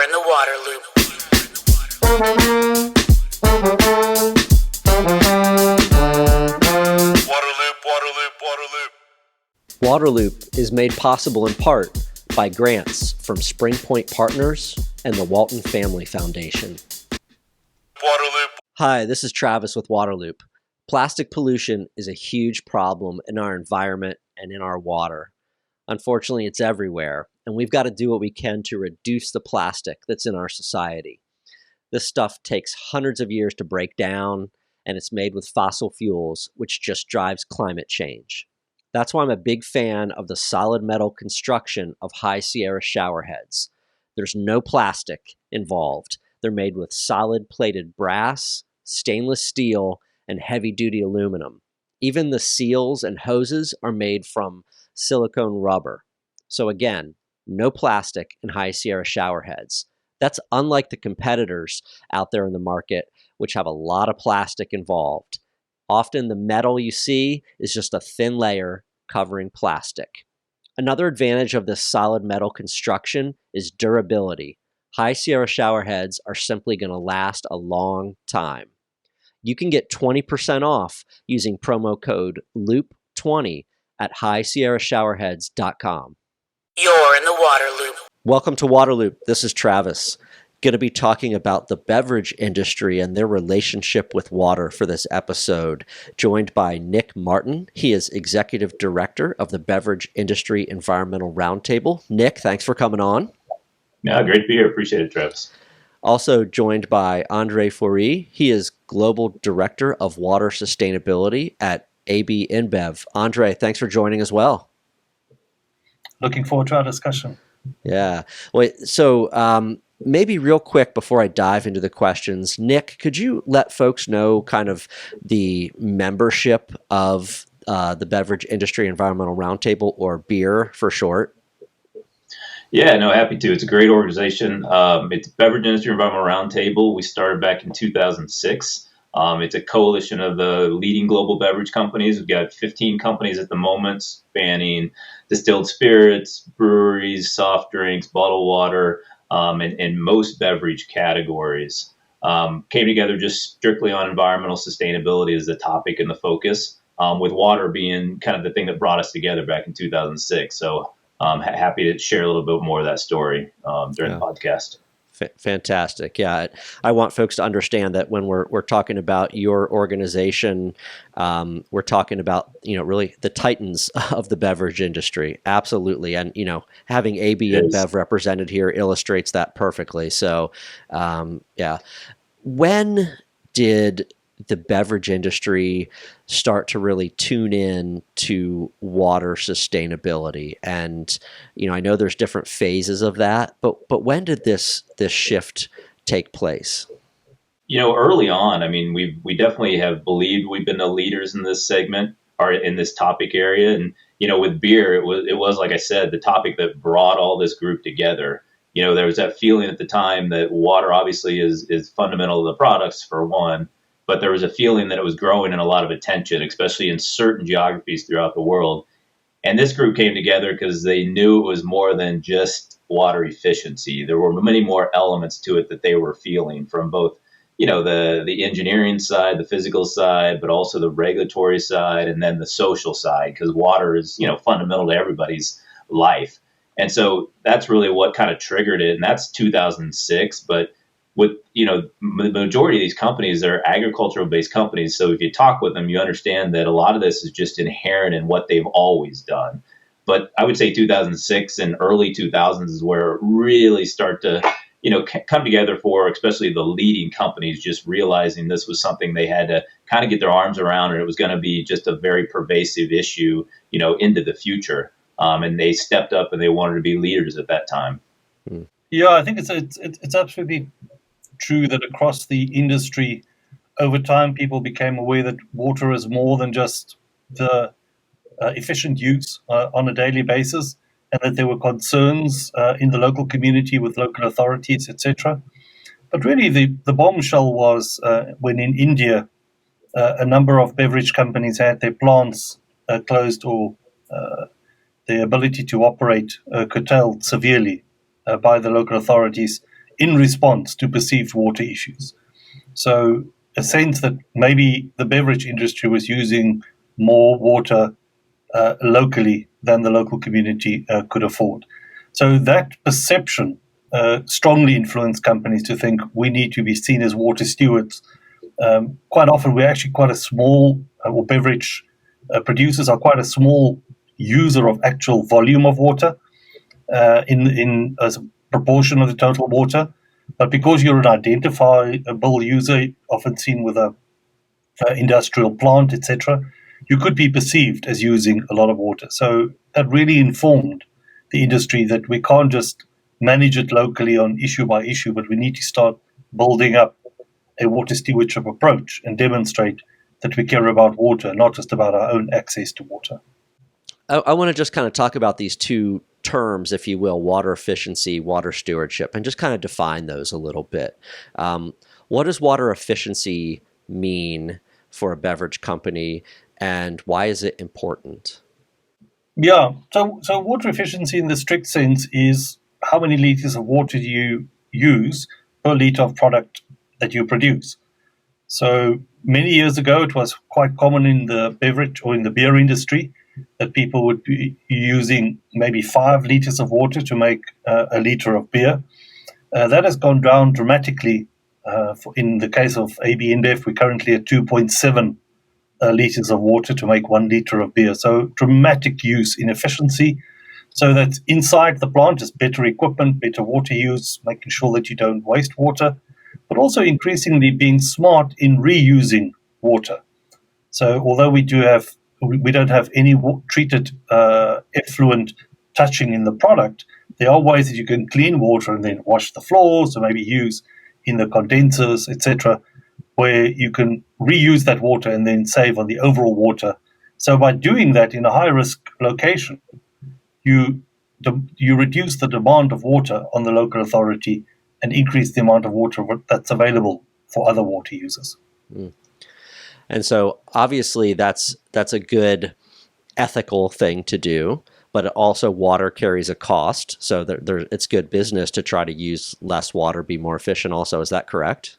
You're in the water loop. Waterloop is made possible in part by grants from Spring Point Partners and the Walton Family Foundation. Waterloop. Hi, this is Travis with Waterloop. Plastic pollution is a huge problem in our environment and in our water. Unfortunately, it's everywhere, and we've got to do what we can to reduce the plastic that's in our society. This stuff takes hundreds of years to break down, and it's made with fossil fuels, which just drives climate change. That's why I'm a big fan of the solid metal construction of High Sierra showerheads. There's no plastic involved. They're made with solid plated brass, stainless steel, and heavy-duty aluminum. Even the seals and hoses are made from silicone rubber. So again, no plastic in High Sierra showerheads. That's unlike the competitors out there in the market, which have a lot of plastic involved. Often the metal you see is just a thin layer covering plastic. Another advantage of this solid metal construction is durability. High Sierra showerheads are simply going to last a long time. You can get 20% off using promo code LOOP20 at highsierrashowerheads.com. You're in the water loop. Welcome to Waterloop. This is Travis. Going to be talking about the beverage industry and their relationship with water for this episode, joined by Nick Martin. He is Executive Director of the Beverage Industry Environmental Roundtable. Nick, thanks for coming on. Yeah, great to be here. Appreciate it, Travis. Also joined by Andre Fourie. He is Global Director of Water Sustainability at AB InBev. Andre, thanks for joining as well. Looking forward to our discussion. Yeah. Wait, so maybe real quick before I dive into the questions, Nick, could you let folks know kind of the membership of the Beverage Industry Environmental Roundtable, or BEER for short? Yeah, no, happy to. It's a great organization. It's Beverage Industry Environmental Roundtable. We started back in 2006. It's a coalition of the leading global beverage companies. We've got 15 companies at the moment, spanning distilled spirits, breweries, soft drinks, bottled water, and most beverage categories. Came together just strictly on environmental sustainability as the topic and the focus, with water being kind of the thing that brought us together back in 2006. So happy to share a little bit more of that story during the podcast. Fantastic. Yeah. I want folks to understand that when we're talking about your organization, we're talking about, really the titans of the beverage industry. Absolutely. And, having AB InBev represented here illustrates that perfectly. So, yeah. When did the beverage industry start to really tune in to water sustainability? And, I know there's different phases of that, but when did this shift take place? Early on, we definitely have believed we've been the leaders in this segment or in this topic area. And, with beer, it was, like I said, the topic that brought all this group together. There was that feeling at the time that water obviously is fundamental to the products, for one. But there was a feeling that it was growing in a lot of attention, especially in certain geographies throughout the world. And this group came together because they knew it was more than just water efficiency. There were many more elements to it that they were feeling from both, the engineering side, the physical side, but also the regulatory side, and then the social side, because water is, fundamental to everybody's life. And so that's really what kind of triggered it. And that's 2006. But with, the majority of these companies are agricultural based companies. So if you talk with them, you understand that a lot of this is just inherent in what they've always done. But I would say 2006 and early 2000s is where it really start to, come together for, especially the leading companies, just realizing this was something they had to kind of get their arms around, and it was going to be just a very pervasive issue, into the future. And they stepped up and they wanted to be leaders at that time. Yeah, I think it's absolutely true that across the industry, over time, people became aware that water is more than just the efficient use on a daily basis, and that there were concerns in the local community with local authorities, etc. But really, the bombshell was when in India, a number of beverage companies had their plants closed or their ability to operate curtailed severely by the local authorities in response to perceived water issues. So a sense that maybe the beverage industry was using more water locally than the local community could afford. So that perception strongly influenced companies to think we need to be seen as water stewards. Quite often, we're actually quite a small, or beverage producers are quite a small user of actual volume of water in as a proportion of the total water. But because you're an identifiable user, often seen with a industrial plant, etc., you could be perceived as using a lot of water. So that really informed the industry that we can't just manage it locally on issue by issue, but we need to start building up a water stewardship approach and demonstrate that we care about water, not just about our own access to water. I want to just kind of talk about these two terms, if you will, water efficiency, water stewardship, and just kind of define those a little bit. What does water efficiency mean for a beverage company, and why is it important? Yeah, so water efficiency in the strict sense is how many liters of water you use per liter of product that you produce. So many years ago, it was quite common in the beverage or in the beer industry that people would be using maybe 5 liters of water to make a liter of beer. That has gone down dramatically. In the case of AB InBev, we're currently at 2.7 liters of water to make 1 liter of beer. So dramatic use in efficiency. So that inside the plant is better equipment, better water use, making sure that you don't waste water, but also increasingly being smart in reusing water. So although we don't have any treated effluent touching in the product, there are ways that you can clean water and then wash the floors, or maybe use in the condensers, etc., where you can reuse that water and then save on the overall water. So by doing that in a high-risk location, you reduce the demand of water on the local authority and increase the amount of water that's available for other water users. Mm. And so obviously that's a good ethical thing to do, but also water carries a cost. So it's good business to try to use less water, be more efficient also. Is that correct?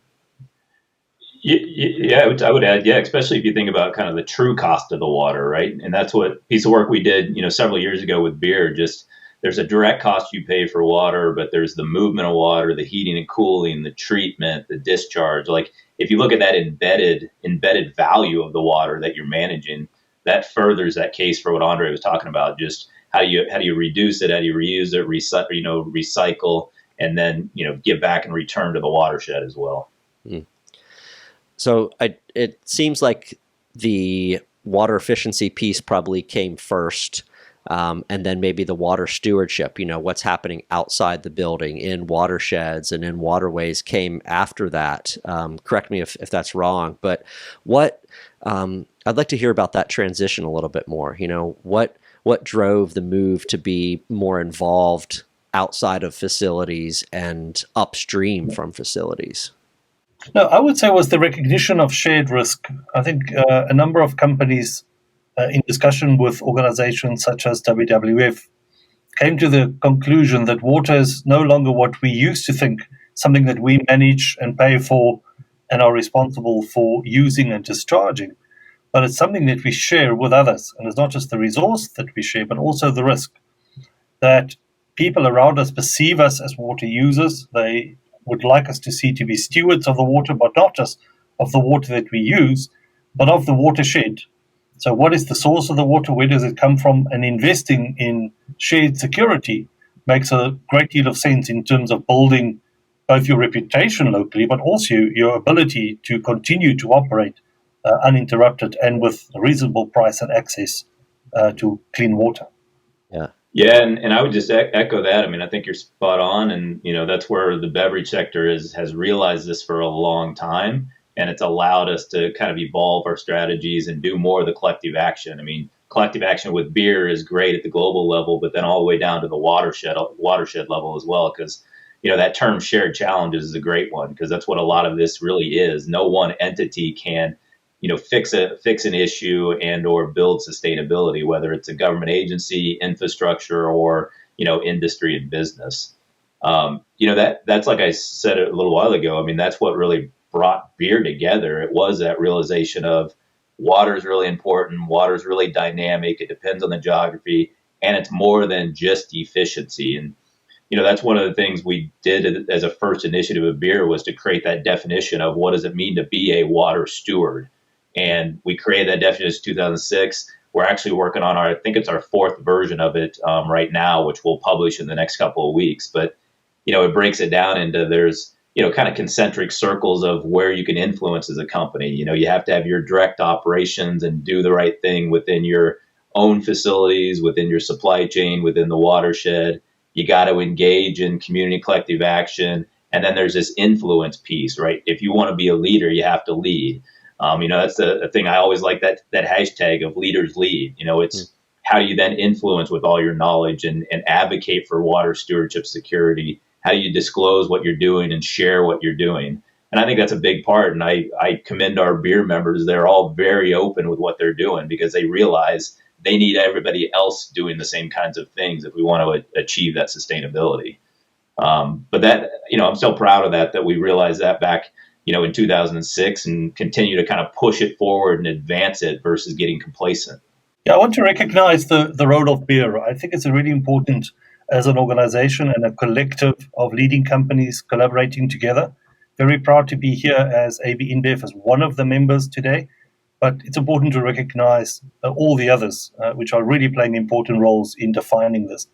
Yeah, I would add, yeah, especially if you think about kind of the true cost of the water, right? And that's what piece of work we did, several years ago with beer. Just there's a direct cost you pay for water, but there's the movement of water, the heating and cooling, the treatment, the discharge. Like if you look at that embedded value of the water that you're managing, that furthers that case for what Andre was talking about. Just how do you reduce it, how do you reuse it, recycle, and then give back and return to the watershed as well. Mm. So it seems like the water efficiency piece probably came first, and then maybe the water stewardship, what's happening outside the building in watersheds and in waterways came after that. Correct me if that's wrong, but I'd like to hear about that transition a little bit more. What drove the move to be more involved outside of facilities and upstream from facilities? No, I would say it was the recognition of shared risk. I think a number of companies in discussion with organizations such as WWF came to the conclusion that water is no longer what we used to think, something that we manage and pay for and are responsible for using and discharging, but it's something that we share with others. And it's not just the resource that we share, but also the risk that people around us perceive us as water users. They would like us to be stewards of the water, but not just of the water that we use, but of the watershed. So what is the source of the water? Where does it come from? And investing in shared security makes a great deal of sense in terms of building both your reputation locally, but also your ability to continue to operate uninterrupted and with a reasonable price and access to clean water. Yeah. Yeah, and I would just echo that. I mean, I think you're spot on, and that's where the beverage sector has realized this for a long time, and it's allowed us to kind of evolve our strategies and do more of the collective action. I mean, collective action with beer is great at the global level, but then all the way down to the watershed level as well, because that term shared challenges is a great one, because that's what a lot of this really is. No one entity can fix an issue and or build sustainability, whether it's a government agency, infrastructure, or industry and business. That's like I said a little while ago. I mean, that's what really brought beer together. It was that realization of water is really important. Water is really dynamic. It depends on the geography, and it's more than just efficiency. And that's one of the things we did as a first initiative of beer was to create that definition of what does it mean to be a water steward. And we created that definition in 2006. We're actually working on I think it's our fourth version of it right now, which we'll publish in the next couple of weeks. But, it breaks it down into there's, kind of concentric circles of where you can influence as a company. You have to have your direct operations and do the right thing within your own facilities, within your supply chain, within the watershed. You got to engage in community collective action. And then there's this influence piece, right? If you want to be a leader, you have to lead. That's the thing. I always like that hashtag of leaders lead. It's how do you then influence with all your knowledge and advocate for water stewardship security? How do you disclose what you're doing and share what you're doing? And I think that's a big part. And I commend our beer members. They're all very open with what they're doing because they realize they need everybody else doing the same kinds of things if we want to achieve that sustainability. But that, I'm so proud of that we realized that back, in 2006 and continue to kind of push it forward and advance it versus getting complacent. Yeah, I want to recognize the role of beer. I think it's really important as an organization and a collective of leading companies collaborating together. Very proud to be here as AB InBev as one of the members today. But it's important to recognize all the others, which are really playing important roles in defining this.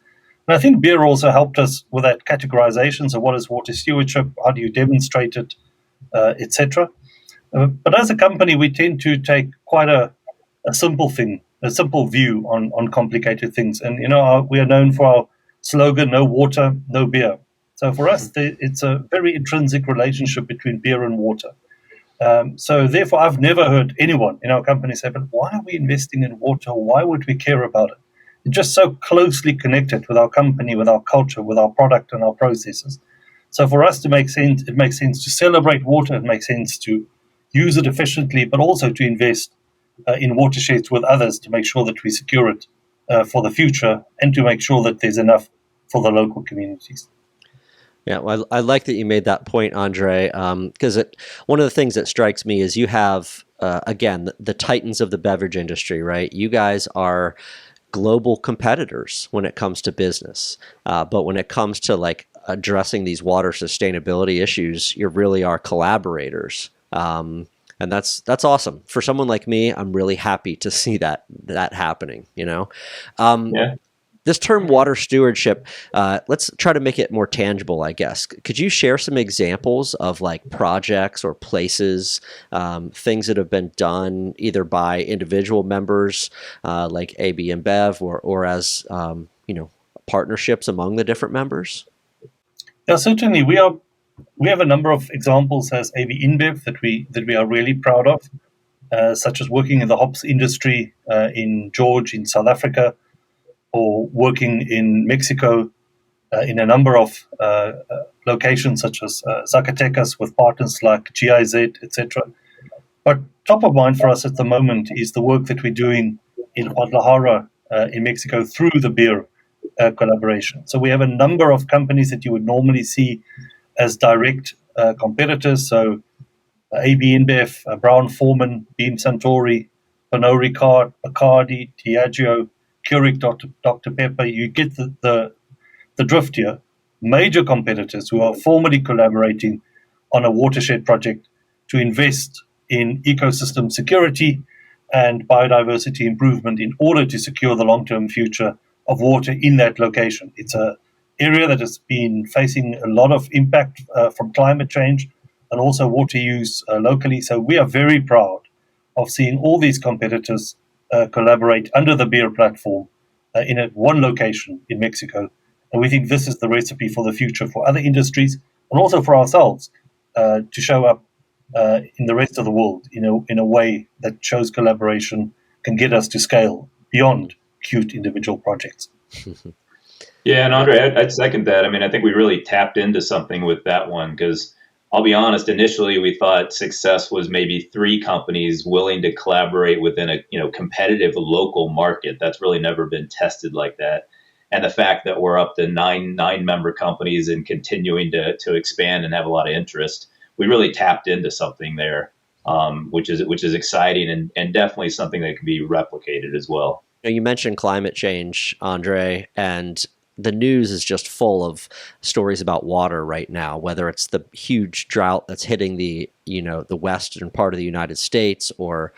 And I think beer also helped us with that categorization. So what is water stewardship? How do you demonstrate it, etc.? But as a company, we tend to take quite a simple thing, a simple view on complicated things. And, we are known for our slogan, no water, no beer. So for us, it's a very intrinsic relationship between beer and water. So therefore, I've never heard anyone in our company say, but why are we investing in water? Why would we care about it? It's just so closely connected with our company, with our culture, with our product and our processes. So for us to make sense, it makes sense to celebrate water. It makes sense to use it efficiently, but also to invest in watersheds with others to make sure that we secure it for the future and to make sure that there's enough for the local communities. Yeah, well, I like that you made that point, Andre, because one of the things that strikes me is you have, again, the titans of the beverage industry, right? You guys are global competitors when it comes to business. But when it comes to like addressing these water sustainability issues, you really are collaborators. And that's awesome. For someone like me, I'm really happy to see that happening, Yeah. This term water stewardship, let's try to make it more tangible, I guess. Could you share some examples of like projects or places, things that have been done either by individual members like AB InBev or as, partnerships among the different members? Yeah, certainly. We have a number of examples as AB InBev that we are really proud of, such as working in the hops industry in George, in South Africa, or working in Mexico in a number of locations such as Zacatecas with partners like GIZ, etc. But top of mind for us at the moment is the work that we're doing in Guadalajara in Mexico through the beer collaboration. So we have a number of companies that you would normally see as direct competitors. So AB InBev, Brown-Forman, Beam Suntory, Pernod Ricard, Bacardi, Diageo, Keurig, Dr. Pepper. You get the drift here. Major competitors who are formally collaborating on a watershed project to invest in ecosystem security and biodiversity improvement in order to secure the long-term future of water in that location. It's an area that has been facing a lot of impact from climate change and also water use locally. So we are very proud of seeing all these competitors collaborate under the beer platform in one location in Mexico. And we think this is the recipe for the future for other industries and also for ourselves to show up in the rest of the world in a way that shows collaboration can get us to scale beyond cute individual projects. Yeah, and Andre, I'd second that. I mean, I think we really tapped into something with that one because I'll be honest, initially we thought success was maybe 3 companies willing to collaborate within a competitive local market. That's really never been tested like that. and the fact that we're up to nine member companies and continuing to expand and have a lot of interest, we really tapped into something there, which is exciting and definitely something that can be replicated as well. You mentioned climate change, Andre, and the news is just full of stories about water right now, whether it's the huge drought that's hitting the western part of the United States, or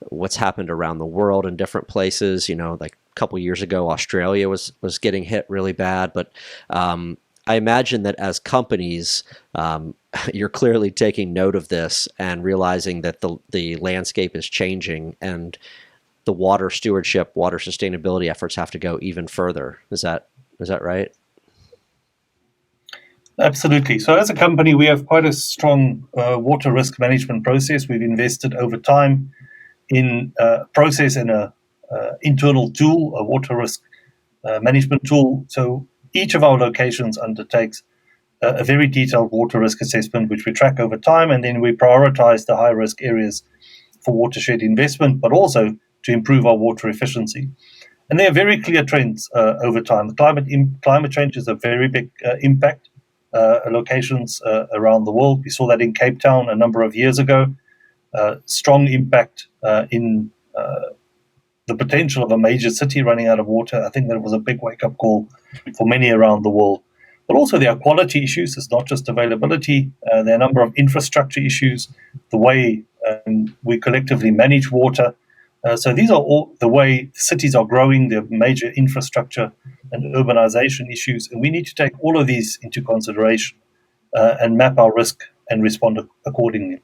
what's happened around the world in different places. Like a couple years ago, Australia was getting hit really bad. But I imagine that as companies, you're clearly taking note of this and realizing that the landscape is changing, and the water stewardship, water sustainability efforts have to go even further. Is that right? Absolutely. So as a company, we have quite a strong water risk management process. We've invested over time in a process and a internal tool, a water risk management tool. So each of our locations undertakes a very detailed water risk assessment, which we track over time, and then we prioritize the high-risk areas for watershed investment, but also to improve our water efficiency. And there are very clear trends over time. Climate change is a very big impact locations around the world. We saw that in Cape Town a number of years ago. Strong impact in the potential of a major city running out of water. I think that was a big wake-up call for many around the world. But also there are quality issues. It's not just availability. There are a number of infrastructure issues, the way we collectively manage water. So these are all the way cities are growing, the major infrastructure and urbanization issues, and we need to take all of these into consideration and map our risk and respond accordingly.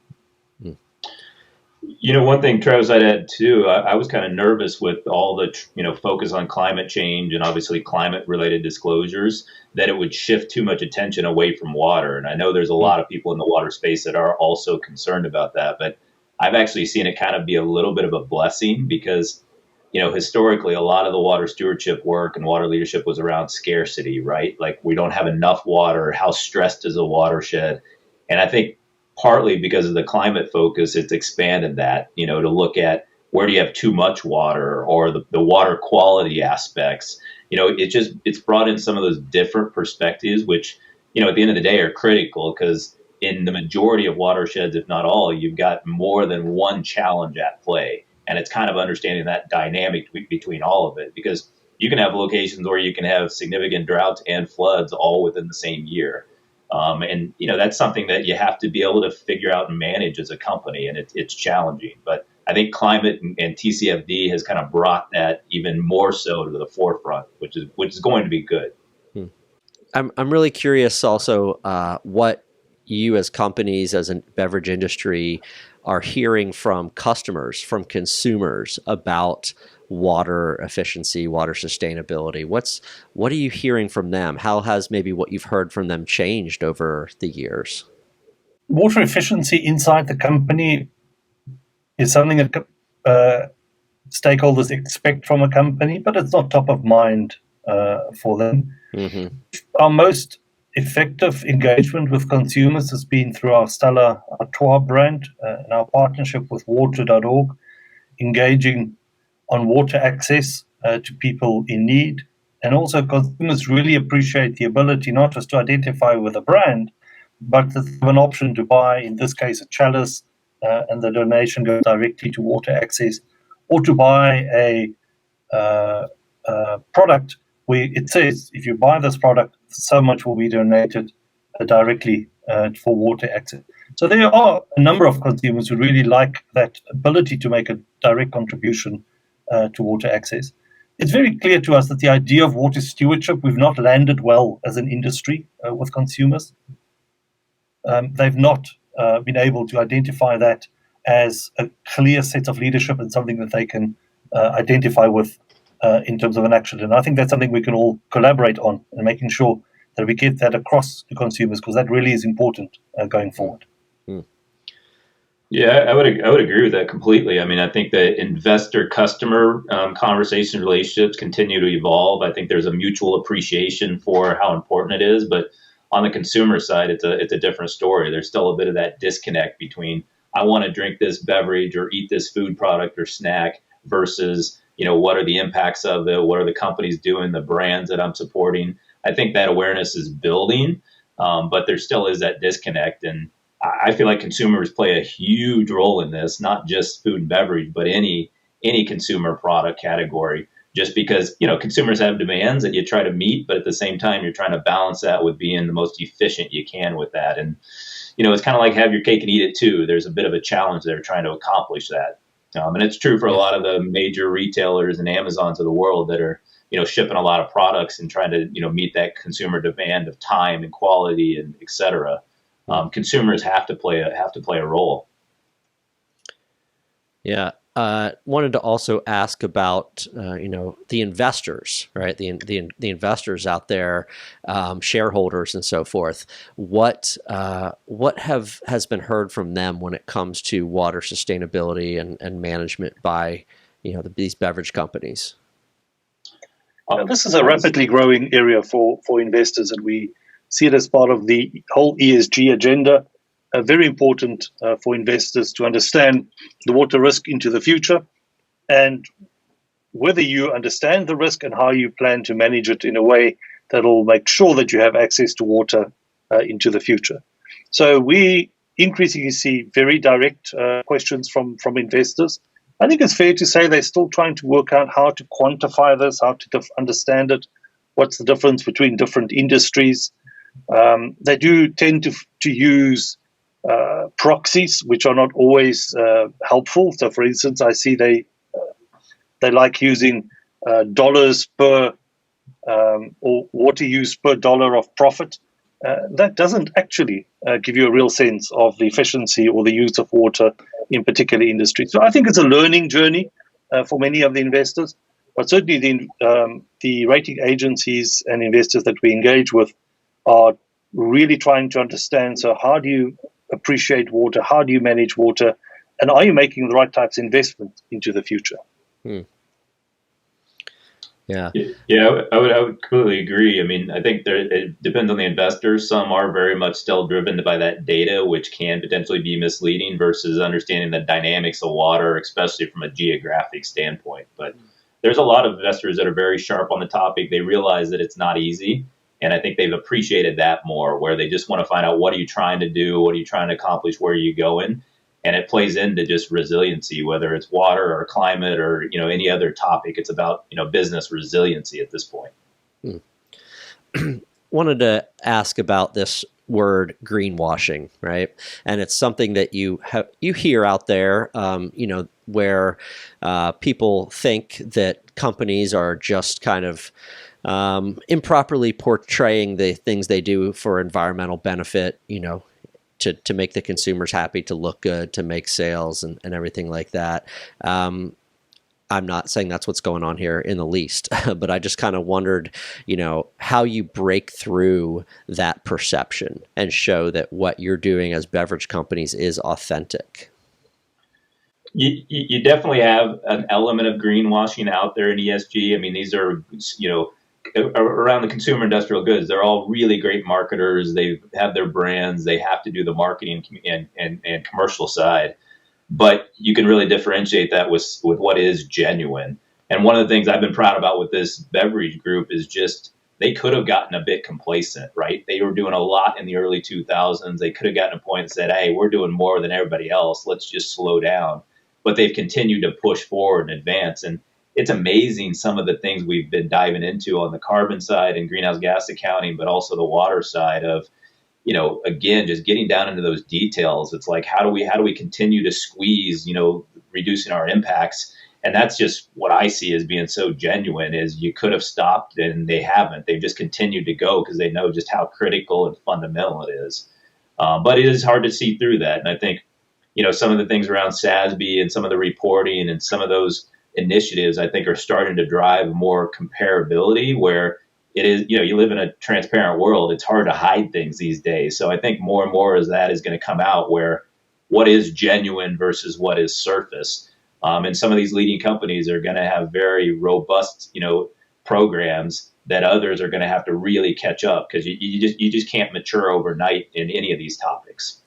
One thing, Travis, I'd add too, I was kind of nervous with all the, focus on climate change and obviously climate-related disclosures, that it would shift too much attention away from water. And I know there's a lot of people in the water space that are also concerned about that, but I've actually seen it kind of be a little bit of a blessing because, historically, a lot of the water stewardship work and water leadership was around scarcity, right? Like we don't have enough water. How stressed is a watershed? And I think partly because of the climate focus, it's expanded that, to look at where do you have too much water or the water quality aspects. It's brought in some of those different perspectives, which, at the end of the day are critical because in the majority of watersheds, if not all, you've got more than one challenge at play. And it's kind of understanding that dynamic between all of it, because you can have locations where you can have significant droughts and floods all within the same year. And that's something that you have to be able to figure out and manage as a company, and it's challenging. But I think climate and TCFD has kind of brought that even more so to the forefront, which is going to be good. I'm really curious also what you as companies, as a beverage industry, are hearing from customers, from consumers about water efficiency, water sustainability. What are you hearing from them? How has maybe what you've heard from them changed over the years? Water efficiency inside the company is something that stakeholders expect from a company, but it's not top of mind for them. Mm-hmm. Our most effective engagement with consumers has been through our Stella Artois brand and our partnership with water.org, engaging on water access to people in need. And also consumers really appreciate the ability not just to identify with a brand, but to have an option to buy, in this case, a chalice, and the donation goes directly to water access, or to buy a product where it says, if you buy this product, so much will be donated directly for water access. So there are a number of consumers who really like that ability to make a direct contribution to water access. It's very clear to us that the idea of water stewardship, we've not landed well as an industry with consumers. They've not been able to identify that as a clear set of leadership and something that they can identify with in terms of an action. And I think that's something we can all collaborate on and making sure that we get that across to consumers, because that really is important going forward. Yeah, I would agree with that completely. I mean, I think that investor-customer conversation relationships continue to evolve. I think there's a mutual appreciation for how important it is, but on the consumer side, it's a different story. There's still a bit of that disconnect between I want to drink this beverage or eat this food product or snack versus what are the impacts of it? What are the companies doing? The brands that I'm supporting? I think that awareness is building, but there still is that disconnect. And I feel like consumers play a huge role in this, not just food and beverage, but any consumer product category. Just because, consumers have demands that you try to meet, but at the same time, you're trying to balance that with being the most efficient you can with that. And, it's kind of like have your cake and eat it too. There's a bit of a challenge there trying to accomplish that. And it's true for a lot of the major retailers and Amazons of the world that are, shipping a lot of products and trying to, meet that consumer demand of time and quality and et cetera. Consumers have to play a role. Yeah. Wanted to also ask about the investors, right? The investors out there, shareholders and so forth. What has been heard from them when it comes to water sustainability and management by these beverage companies? This is a rapidly growing area for investors, and we see it as part of the whole ESG agenda. Very important for investors to understand the water risk into the future, and whether you understand the risk and how you plan to manage it in a way that will make sure that you have access to water into the future. So we increasingly see very direct questions from investors. I think it's fair to say they're still trying to work out how to quantify this, how to understand it, what's the difference between different industries. They do tend to use proxies, which are not always helpful. So, for instance, I see they like using dollars per or water use per dollar of profit. That doesn't actually give you a real sense of the efficiency or the use of water in particular industries. So I think it's a learning journey for many of the investors, but certainly the rating agencies and investors that we engage with are really trying to understand, so how do you appreciate water? How do you manage water? And are you making the right types of investment into the future? Yeah. Yeah, I would completely agree. I mean, I think it depends on the investors. Some are very much still driven by that data, which can potentially be misleading versus understanding the dynamics of water, especially from a geographic standpoint. But there's a lot of investors that are very sharp on the topic. They realize that it's not easy. And I think they've appreciated that more, where they just want to find out, what are you trying to do? What are you trying to accomplish? Where are you going? And it plays into just resiliency, whether it's water or climate or, any other topic. It's about, business resiliency at this point. Wanted to ask about this word greenwashing, right? And it's something that you hear out there, where people think that companies are just kind of improperly portraying the things they do for environmental benefit, to make the consumers happy, to look good, to make sales and everything like that. I'm not saying that's what's going on here in the least, but I just kind of wondered, how you break through that perception and show that what you're doing as beverage companies is authentic. You definitely have an element of greenwashing out there in ESG. I mean, these are, around the consumer industrial goods, they're all really great marketers. They have their brands. They have to do the marketing and commercial side. But you can really differentiate that with what is genuine. And one of the things I've been proud about with this beverage group is just they could have gotten a bit complacent, right? They were doing a lot in the early 2000s. They could have gotten a point and said, hey, we're doing more than everybody else. Let's just slow down. But they've continued to push forward and advance. And it's amazing some of the things we've been diving into on the carbon side and greenhouse gas accounting, but also the water side of, again, just getting down into those details. It's like, how do we continue to squeeze, reducing our impacts? And that's just what I see as being so genuine is you could have stopped and they haven't. They've just continued to go because they know just how critical and fundamental it is. But it is hard to see through that. And I think, some of the things around SASB and some of the reporting and some of those initiatives, I think, are starting to drive more comparability where it is, you live in a transparent world. It's hard to hide things these days. So I think more and more as that is going to come out where what is genuine versus what is surface. And some of these leading companies are going to have very robust, programs that others are going to have to really catch up because you just can't mature overnight in any of these topics.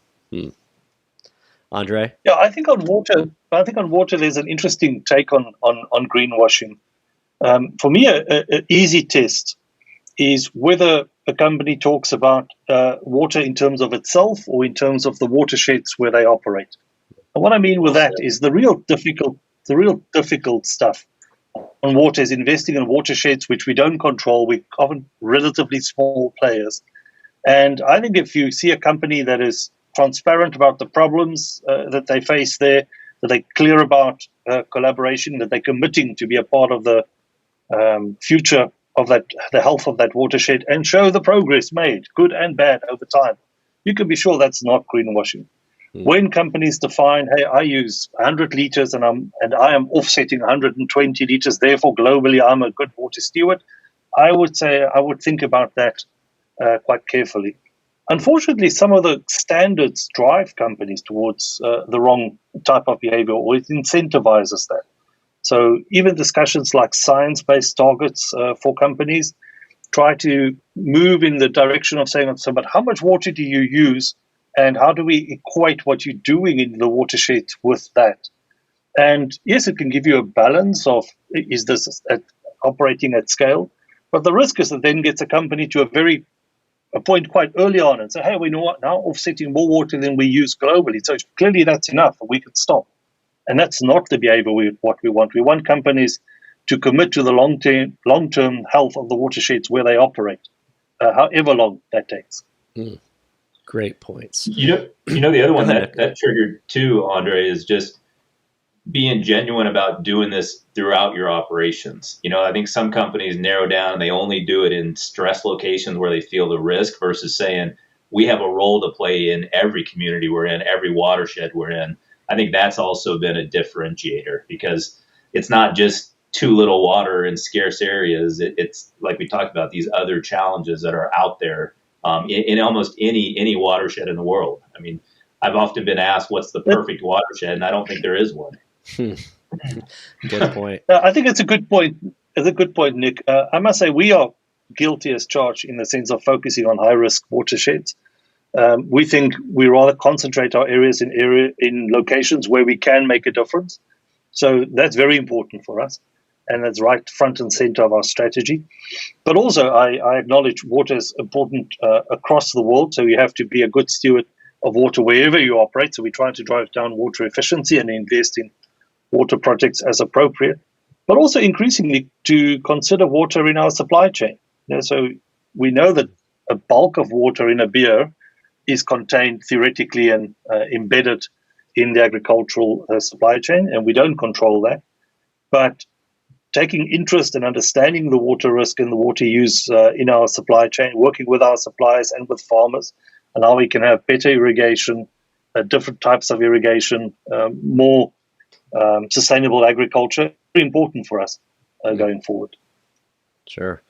Andre? Yeah, I think on water, there's an interesting take on greenwashing. For me, an easy test is whether a company talks about water in terms of itself or in terms of the watersheds where they operate. And what I mean with that is the real difficult stuff on water is investing in watersheds which we don't control. We're often relatively small players. And I think if you see a company that is transparent about the problems that they face there, that they're clear about collaboration, that they're committing to be a part of the future of that, the health of that watershed, and show the progress made, good and bad, over time, you can be sure that's not greenwashing. When companies define, hey, I use 100 liters and I am offsetting 120 liters, therefore globally I'm a good water steward, I would think about that quite carefully. Unfortunately, some of the standards drive companies towards the wrong type of behavior, or it incentivizes that. So even discussions like science-based targets for companies try to move in the direction of saying, so, but how much water do you use, and how do we equate what you're doing in the watershed with that? And yes, it can give you a balance of, is this operating at scale? But the risk is that then gets a company to a point quite early on and say, hey, we know what, now offsetting more water than we use globally. So clearly that's enough, and we can stop. And that's not the behavior what we want. We want companies to commit to the long-term health of the watersheds where they operate, however long that takes. Great points. You know, the other one that triggered too, Andre, is just being genuine about doing this throughout your operations. You know, I think some companies narrow down, they only do it in stress locations where they feel the risk, versus saying we have a role to play in every community we're in, every watershed we're in. I think that's also been a differentiator, because it's not just too little water in scarce areas. It's like we talked about, these other challenges that are out there in almost any watershed in the world. I mean, I've often been asked, what's the perfect watershed? And I don't think there is one. Good point. I think it's a good point. It's a good point, Nick. I must say we are guilty as charged in the sense of focusing on high-risk watersheds. We think we rather concentrate our areas in locations where we can make a difference. So that's very important for us, and that's right front and center of our strategy. But also, I acknowledge water is important across the world, so you have to be a good steward of water wherever you operate. So we try to drive down water efficiency and invest in water projects as appropriate, but also increasingly to consider water in our supply chain. So we know that a bulk of water in a beer is contained theoretically and embedded in the agricultural supply chain, and we don't control that. But taking interest and understanding the water risk and the water use in our supply chain, working with our suppliers and with farmers, and how we can have better irrigation, different types of irrigation, more sustainable agriculture, very important for us going forward. Sure.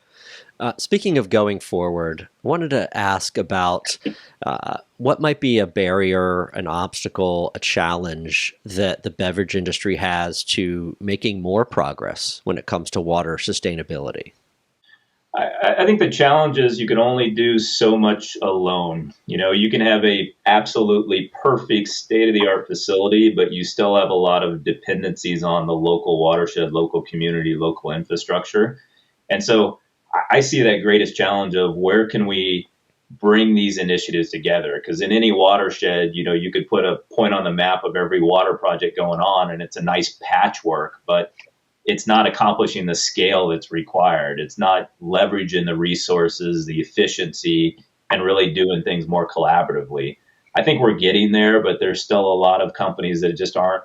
Speaking of going forward, I wanted to ask about what might be a barrier, an obstacle, a challenge that the beverage industry has to making more progress when it comes to water sustainability. I think the challenge is you can only do so much alone. You know, you can have a absolutely perfect state-of-the-art facility, but you still have a lot of dependencies on the local watershed, local community, local infrastructure. And so I see that greatest challenge of where can we bring these initiatives together? Because in any watershed, you know, you could put a point on the map of every water project going on, and it's a nice patchwork, but it's not accomplishing the scale that's required. It's not leveraging the resources, the efficiency, and really doing things more collaboratively. I think we're getting there, but there's still a lot of companies that just aren't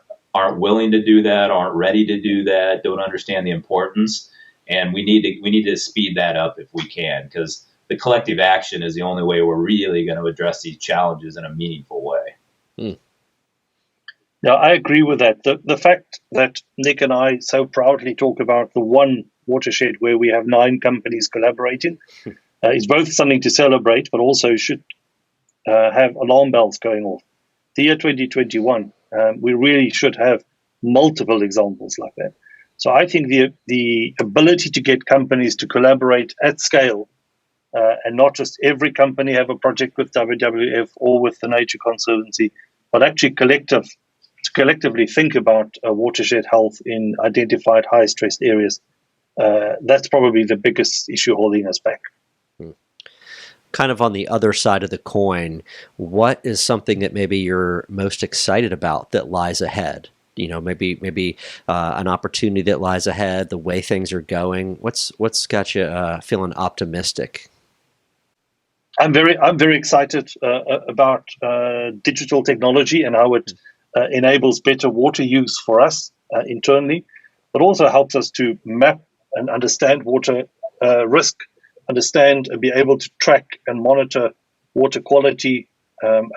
willing to do that, aren't ready to do that, don't understand the importance. And we need to speed that up if we can, because the collective action is the only way we're really going to address these challenges in a meaningful way. Yeah, I agree with that. The fact that Nick and I so proudly talk about the one watershed where we have 9 companies collaborating is both something to celebrate, but also should have alarm bells going off. The year 2021, we really should have multiple examples like that. So I think the ability to get companies to collaborate at scale and not just every company have a project with WWF or with the Nature Conservancy but actually collectively think about watershed health in identified high stressed areas. That's probably the biggest issue holding us back. Kind of on the other side of the coin, what is something that maybe you're most excited about that lies ahead? Maybe an opportunity that lies ahead, the way things are going. What's got you feeling optimistic? I'm very excited about digital technology and how it enables better water use for us internally, but also helps us to map and understand water risk, understand and be able to track and monitor water quality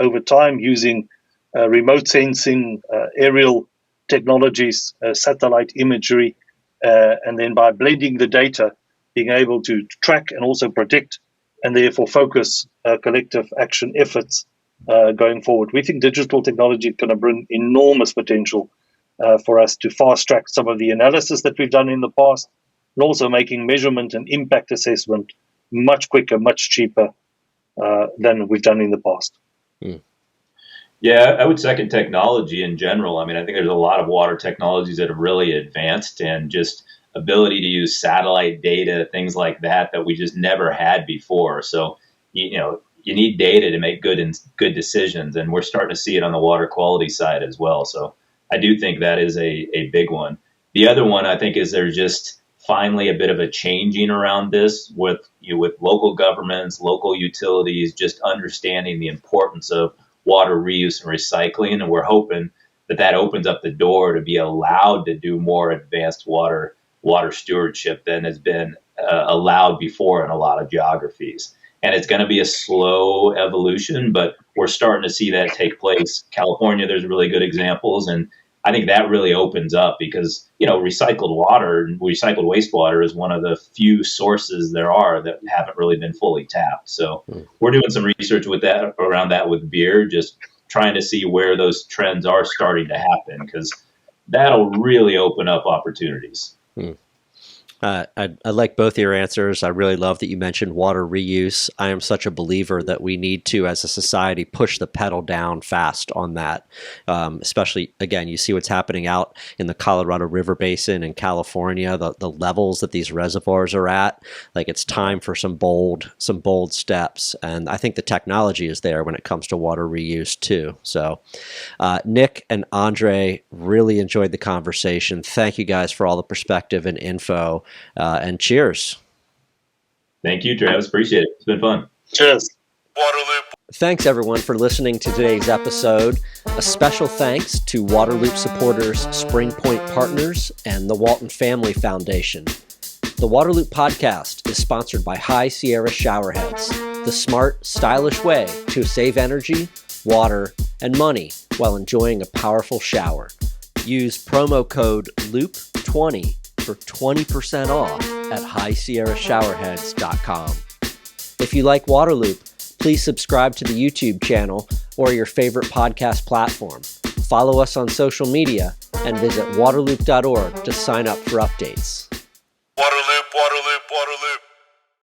over time using remote sensing, aerial technologies, satellite imagery, and then by blending the data, being able to track and also predict and therefore focus collective action efforts going forward. We think digital technology is going to bring enormous potential for us to fast track some of the analysis that we've done in the past, and also making measurement and impact assessment much quicker, much cheaper than we've done in the past. Yeah, I would second technology in general. I mean, I think there's a lot of water technologies that have really advanced, and just ability to use satellite data, things like that we just never had before. So, you need data to make good decisions, and we're starting to see it on the water quality side as well. So I do think that is a big one. The other one I think is there's just finally a bit of a changing around this with local governments, local utilities, just understanding the importance of water reuse and recycling. And we're hoping that opens up the door to be allowed to do more advanced water stewardship than has been allowed before in a lot of geographies. And it's going to be a slow evolution, but we're starting to see that take place. California, there's really good examples. And I think that really opens up because, recycled wastewater is one of the few sources there are that haven't really been fully tapped. So we're doing some research around that with beer, just trying to see where those trends are starting to happen, because that'll really open up opportunities. I like both your answers. I really love that you mentioned water reuse. I am such a believer that we need to, as a society, push the pedal down fast on that. Especially, again, you see what's happening out in the Colorado River Basin in California, the levels that these reservoirs are at. Like, it's time for some bold steps. And I think the technology is there when it comes to water reuse too. So Nick and Andre, really enjoyed the conversation. Thank you guys for all the perspective and info. And cheers. Thank you, Travis. Appreciate it. It's been fun. Cheers. Waterloop. Thanks, everyone, for listening to today's episode. A special thanks to Waterloop supporters, Spring Point Partners, and the Walton Family Foundation. The Waterloop podcast is sponsored by High Sierra Showerheads, the smart, stylish way to save energy, water, and money while enjoying a powerful shower. Use promo code LOOP20 for 20% off at highsierrashowerheads.com. If you like Waterloop, please subscribe to the YouTube channel or your favorite podcast platform. Follow us on social media and visit waterloop.org to sign up for updates. Waterloop, Waterloop, Waterloop.